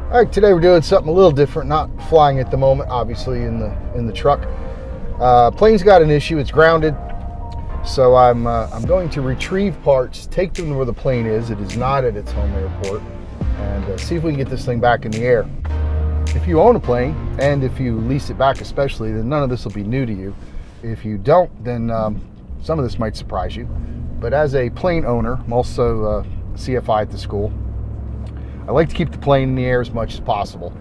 All right, today we're doing something a little different, not flying at the moment, obviously in the truck. Plane's got an issue, it's grounded. So I'm going to retrieve parts, take them to where the plane is. It is not at its home airport, and see if we can get this thing back in the air. If you own a plane, and if you lease it back especially, then none of this will be new to you. If you don't, then some of this might surprise you. But as a plane owner, I'm also CFI at the school. I like to keep the plane in the air as much as possible.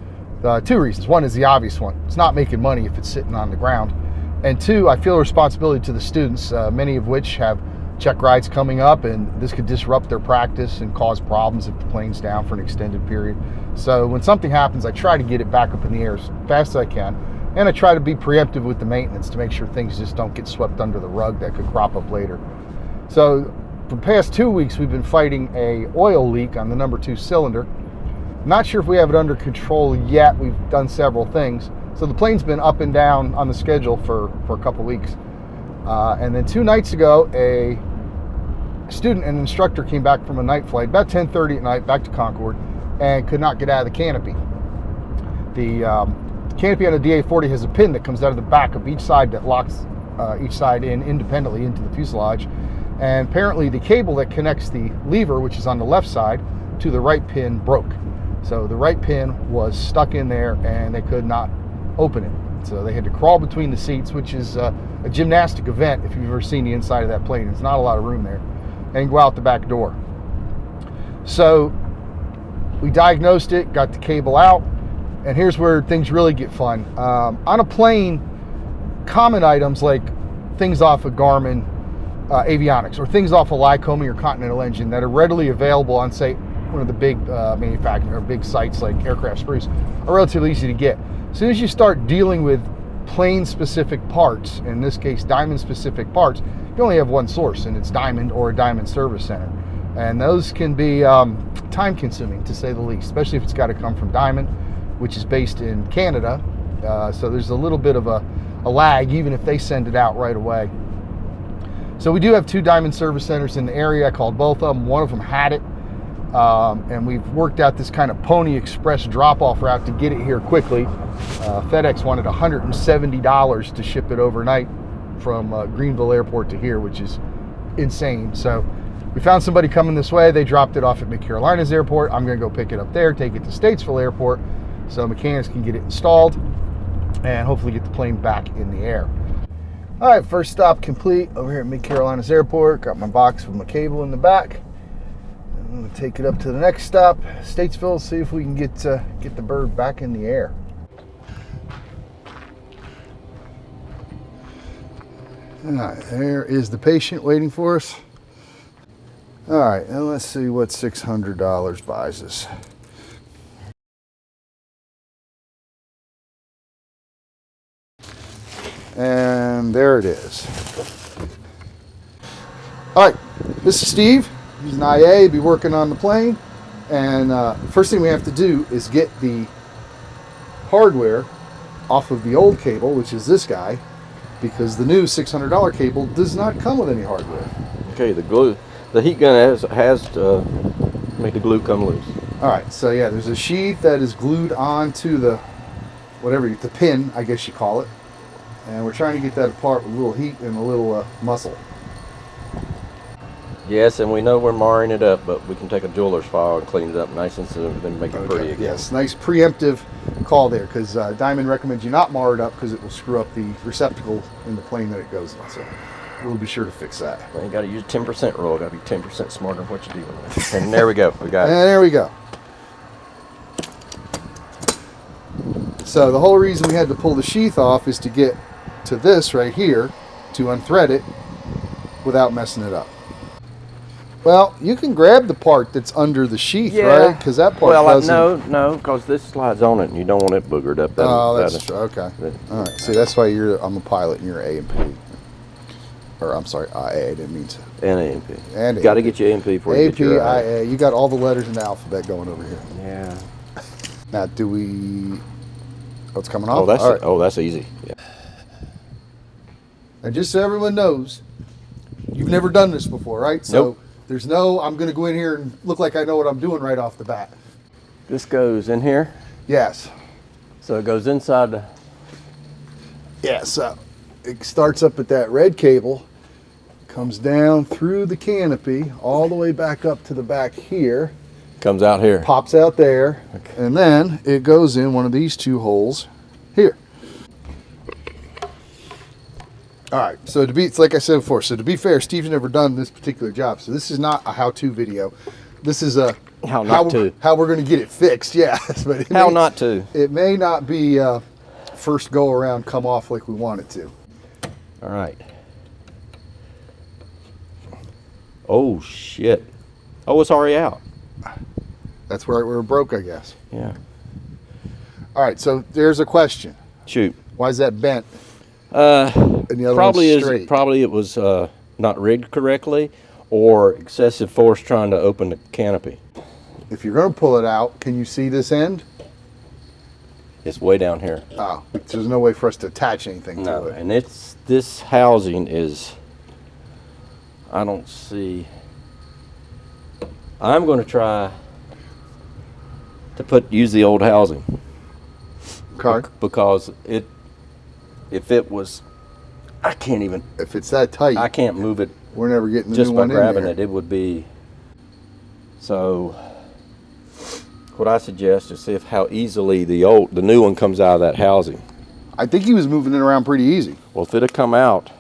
Two reasons. One is the obvious one. It's not making money if it's sitting on the ground. And two, I feel a responsibility to the students, many of which have check rides coming up, and this could disrupt their practice and cause problems if the plane's down for an extended period. So when something happens, I try to get it back up in the air as fast as I can, and I try to be preemptive with the maintenance to make sure things just don't get swept under the rug that could crop up later. So for the past 2 weeks, we've been fighting a oil leak on the number 2 cylinder. Not sure if we have it under control yet. We've done several things. So the plane's been up and down on the schedule for a couple weeks. And then 2 nights ago, a student and instructor came back from a night flight, about 10:30 at night, back to Concord, and could not get out of the canopy. The canopy on the DA40 has a pin that comes out of the back of each side that locks each side in independently into the fuselage. And apparently the cable that connects the lever, which is on the left side, to the right pin broke. So the right pin was stuck in there and they could not open it. So they had to crawl between the seats, which is a gymnastic event if you've ever seen the inside of that plane. There's not a lot of room there. And go out the back door. So we diagnosed it, got the cable out, and here's where things really get fun. On a plane, common items like things off of Garmin avionics or things off of Lycoming or Continental Engine that are readily available on, say, one of the big manufacturing or big sites like Aircraft Spruce are relatively easy to get. As soon as you start dealing with plane-specific parts, in this case Diamond-specific parts, you only have one source, and it's Diamond or a Diamond Service Center. And those can be time-consuming, to say the least, especially if it's got to come from Diamond, which is based in Canada. So there's a little bit of a lag, even if they send it out right away. So we do have 2 Diamond Service Centers in the area. I called both of them. One of them had it. And we've worked out this kind of Pony Express drop-off route to get it here quickly. FedEx wanted $170 to ship it overnight from Greenville Airport to here, which is insane. So we found somebody coming this way. They dropped it off at Mid-Carolina's airport. I'm going to go pick it up there, take it to Statesville Airport so mechanics can get it installed and hopefully get the plane back in the air. All right, first stop complete over here at Mid-Carolina's airport. Got my box with my cable in the back. I'm going to take it up to the next stop, Statesville, see if we can get the bird back in the air. All right, there is the patient waiting for us. All right, and let's see what $600 buys us. And there it is. All right, this is Steve. He's an IA, be working on the plane, and first thing we have to do is get the hardware off of the old cable, which is this guy, because the new $600 cable does not come with any hardware. Okay, the glue, the heat gun has to make the glue come loose. All right, so yeah, there's a sheath that is glued onto the the pin, I guess you call it, and we're trying to get that apart with a little heat and a little muscle. Yes, and we know we're marring it up, but we can take a jeweler's file and clean it up nice and smooth and make it pretty again. Yes, nice preemptive call there, because Diamond recommends you not mar it up because it will screw up the receptacle in the plane that it goes in. So we'll be sure to fix that. Well, you got to use 10% rule. Got to be 10% smarter than what you're dealing with. And there we go. We got it. And there we go. So the whole reason we had to pull the sheath off is to get to this right here to unthread it without messing it up. Well, you can grab the part that's under the sheath, right? Because that part doesn't... no, because this slides on it, and you don't want it boogered up. That's true. Okay. All right. See, that's why I'm a pilot, and you're A and P. Or, I'm sorry, IA. I didn't mean to. And A and P. And got to get your A and P before you get your IA. You got all the letters in the alphabet going over here. Yeah. Now, do we... Oh, it's coming off? Oh, that's all right. That's easy. Yeah. And just so everyone knows, you've never done this before, right? So nope. There's no, I'm going to go in here and look like I know what I'm doing right off the bat. This goes in here, Yes. so it goes inside the. Yeah, so it starts up at that red cable, comes down through the canopy, all the way back up to the back here, Comes out here. pops out there, Okay. and then it goes in one of these two holes here. All right, so it's like I said before, so to be fair, Steve's never done this particular job, so this is not a how-to video. This is a How not to. how we're going to get it fixed, yeah. But How not to. It may not be first go around come off like we want it to. All right. Oh shit. Oh, it's already out. That's where it broke, I guess. Yeah. All right, so there's a question. Shoot. Why is that bent? And the other Probably one's is. straight? Probably it was not rigged correctly, or excessive force trying to open the canopy. If you're going to pull it out, can you see this end? It's way down here. Oh, there's no way for us to attach anything No, to it. and this housing is. I don't see. I'm going to try to use the old housing Okay. because if it was, I can't even. If it's that tight, I can't move it we're never getting the just new by one in grabbing there. it. It would be. So, what I suggest is see if how easily the new one comes out of that housing. I think he was moving it around pretty easy. Well, if it'd come out,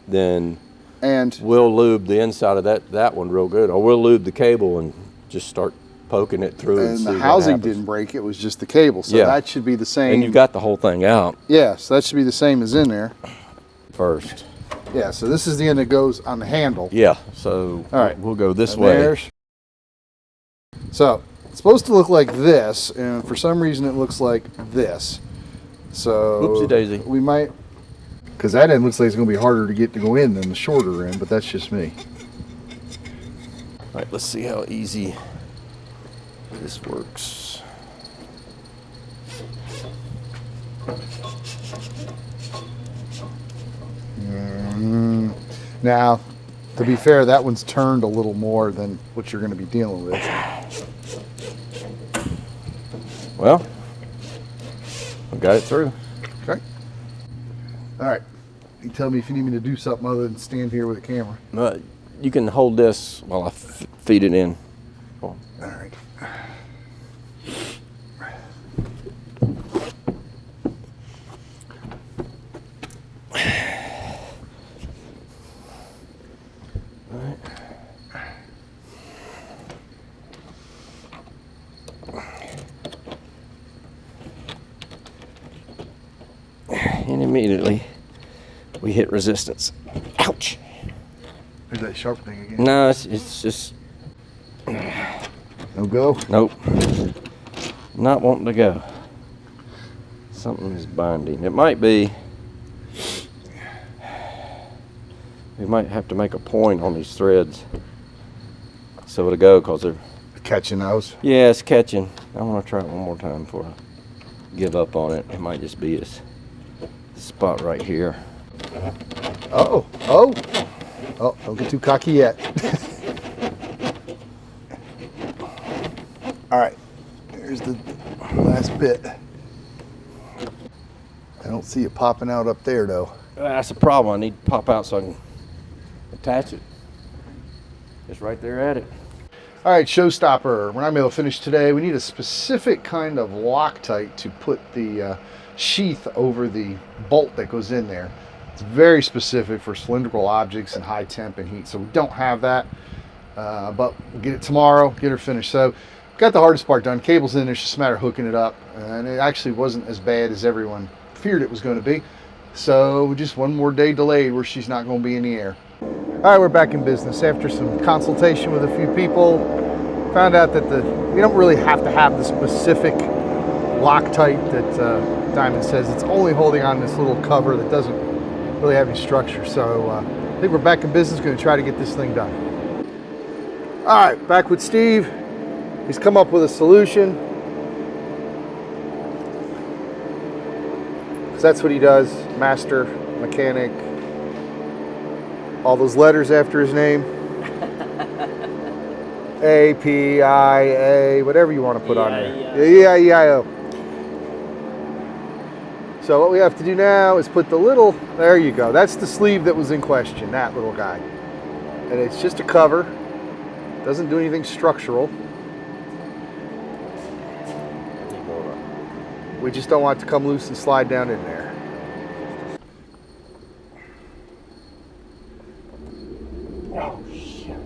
then And we'll lube the inside of that one real good, or we'll lube the cable and just start poking it through. And see the what housing happens. didn't break, it was just the cable. So Yeah. that should be the same. And you got the whole thing out Yeah, so that should be the same as in there. first. Yeah, so this is the end that goes on the handle. Yeah. So All right. we'll go this And way. there's- So it's supposed to look like this, and for some reason it looks like this. So Whoopsie daisy. we might, because that end looks like it's going to be harder to get to go in than the shorter end, but that's just me. All right. Let's see how easy this works. Now, to be fair, that one's turned a little more than what you're going to be dealing with. Well, I got it through. Okay. All right. You tell me if you need me to do something other than stand here with a camera. You can hold this while I feed it in. All right. And immediately we hit resistance. Ouch. There's that sharp thing again. No, it's just No go? nope. Not wanting to go. Something is binding. It might be. We might have to make a point on these threads so it'll go, because they're. Catching those. Yeah, it's catching. I want to try it one more time before I give up on it. It might just be this spot right here. Oh, oh. Oh, don't get too cocky yet. All right. There's the last bit. I don't see it popping out up there, though. That's a problem. I need to pop out so I can attach it. It's right there at it. All right, showstopper. We're not going to be able to finish today. We need a specific kind of Loctite to put the sheath over the bolt that goes in there. It's very specific for cylindrical objects and high temp and heat, so we don't have that. But we'll get it tomorrow, get her finished. So got the hardest part done. Cable's in there, it's just a matter of hooking it up. And it actually wasn't as bad as everyone feared it was going to be. So just one more day delayed where she's not going to be in the air. All right, we're back in business. After some consultation with a few people, found out that we don't really have to have the specific Loctite that Diamond says. It's only holding on this little cover that doesn't really have any structure. So I think we're back in business, going to try to get this thing done. All right, back with Steve. He's come up with a solution. 'Cause that's what he does, master mechanic. All those letters after his name. A-P-I-A, whatever you want to put on there. E-I-E-I-O. So what we have to do now is put the little, there you go. That's the sleeve that was in question, that little guy. And it's just a cover. Doesn't do anything structural. We just don't want it to come loose and slide down in there. Oh, shit.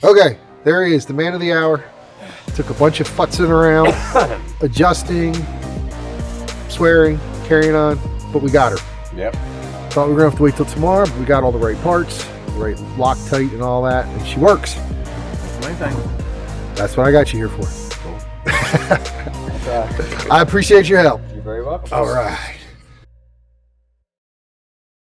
Okay, there he is, the man of the hour. Took a bunch of futzing around, adjusting, swearing, carrying on, but we got her. Yep. Thought we were gonna have to wait till tomorrow, but we got all the right parts, the right Loctite and all that, and she works. Main thing. That's what I got you here for. Cool. I appreciate your help. You're very welcome. All right.